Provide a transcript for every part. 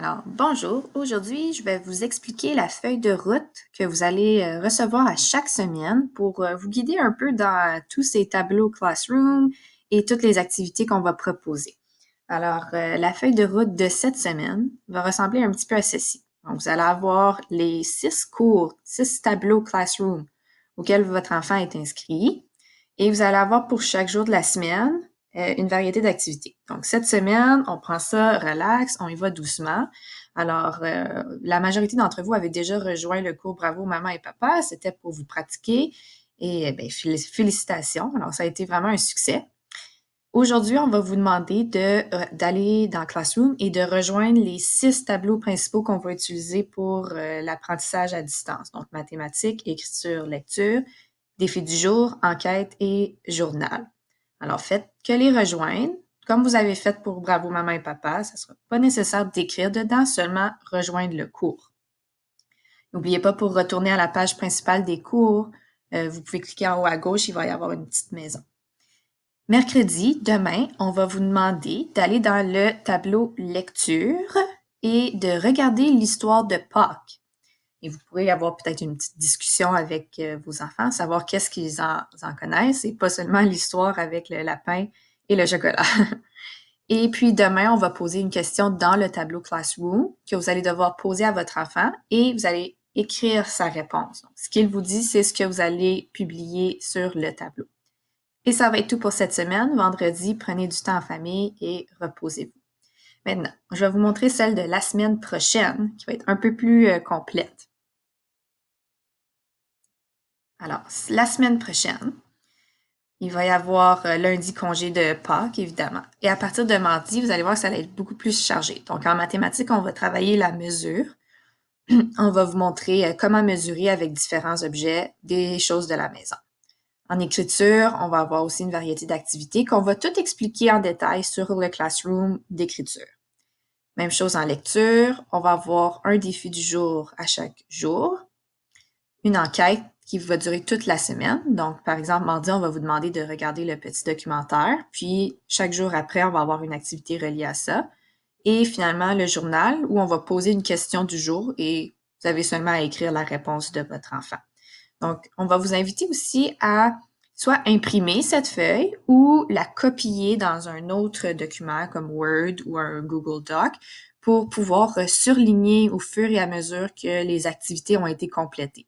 Alors, bonjour. Aujourd'hui, je vais vous expliquer la feuille de route que vous allez recevoir à chaque semaine pour vous guider un peu dans tous ces tableaux Classroom et toutes les activités qu'on va proposer. Alors, la feuille de route de cette semaine va ressembler un petit peu à ceci. Donc, vous allez avoir les 6 cours, 6 tableaux Classroom auxquels votre enfant est inscrit et vous allez avoir pour chaque jour de la semaine une variété d'activités. Donc, cette semaine, on prend ça relax, on y va doucement. Alors, la majorité d'entre vous avez déjà rejoint le cours Bravo Maman et Papa. C'était pour vous pratiquer et bien, félicitations. Alors, ça a été vraiment un succès. Aujourd'hui, on va vous demander d'aller dans Classroom et de rejoindre les 6 tableaux principaux qu'on va utiliser pour l'apprentissage à distance. Donc, mathématiques, écriture, lecture, défi du jour, enquête et journal. Alors, faites que les rejoindre. Comme vous avez fait pour Bravo Maman et Papa, ça ne sera pas nécessaire d'écrire dedans, seulement rejoindre le cours. N'oubliez pas, pour retourner à la page principale des cours, vous pouvez cliquer en haut à gauche, il va y avoir une petite maison. Mercredi, demain, on va vous demander d'aller dans le tableau lecture et de regarder l'histoire de Pâques. Et vous pourrez avoir peut-être une petite discussion avec vos enfants, savoir qu'est-ce qu'ils en connaissent et pas seulement l'histoire avec le lapin et le chocolat. Et puis demain, on va poser une question dans le tableau Classroom que vous allez devoir poser à votre enfant et vous allez écrire sa réponse. Donc, ce qu'il vous dit, c'est ce que vous allez publier sur le tableau. Et ça va être tout pour cette semaine. Vendredi, prenez du temps en famille et reposez-vous. Maintenant, je vais vous montrer celle de la semaine prochaine qui va être un peu plus complète. Alors, la semaine prochaine, il va y avoir lundi congé de Pâques, évidemment. Et à partir de mardi, vous allez voir que ça va être beaucoup plus chargé. Donc, en mathématiques, on va travailler la mesure. On va vous montrer comment mesurer avec différents objets des choses de la maison. En écriture, on va avoir aussi une variété d'activités qu'on va tout expliquer en détail sur le Classroom d'écriture. Même chose en lecture, on va avoir un défi du jour à chaque jour, une enquête qui va durer toute la semaine. Donc, par exemple, mardi, on va vous demander de regarder le petit documentaire, puis chaque jour après, on va avoir une activité reliée à ça. Et finalement, le journal où on va poser une question du jour et vous avez seulement à écrire la réponse de votre enfant. Donc, on va vous inviter aussi à soit imprimer cette feuille ou la copier dans un autre document comme Word ou un Google Doc pour pouvoir surligner au fur et à mesure que les activités ont été complétées.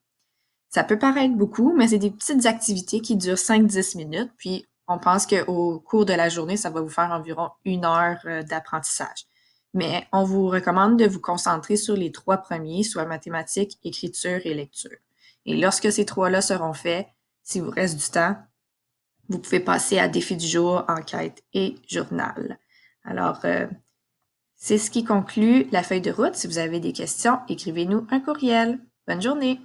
Ça peut paraître beaucoup, mais c'est des petites activités qui durent 5-10 minutes, puis on pense qu'au cours de la journée, ça va vous faire environ 1 heure d'apprentissage. Mais on vous recommande de vous concentrer sur les 3 premiers, soit mathématiques, écriture et lecture. Et lorsque ces 3-là seront faits, s'il vous reste du temps, vous pouvez passer à défi du jour, enquête et journal. Alors, c'est ce qui conclut la feuille de route. Si vous avez des questions, écrivez-nous un courriel. Bonne journée!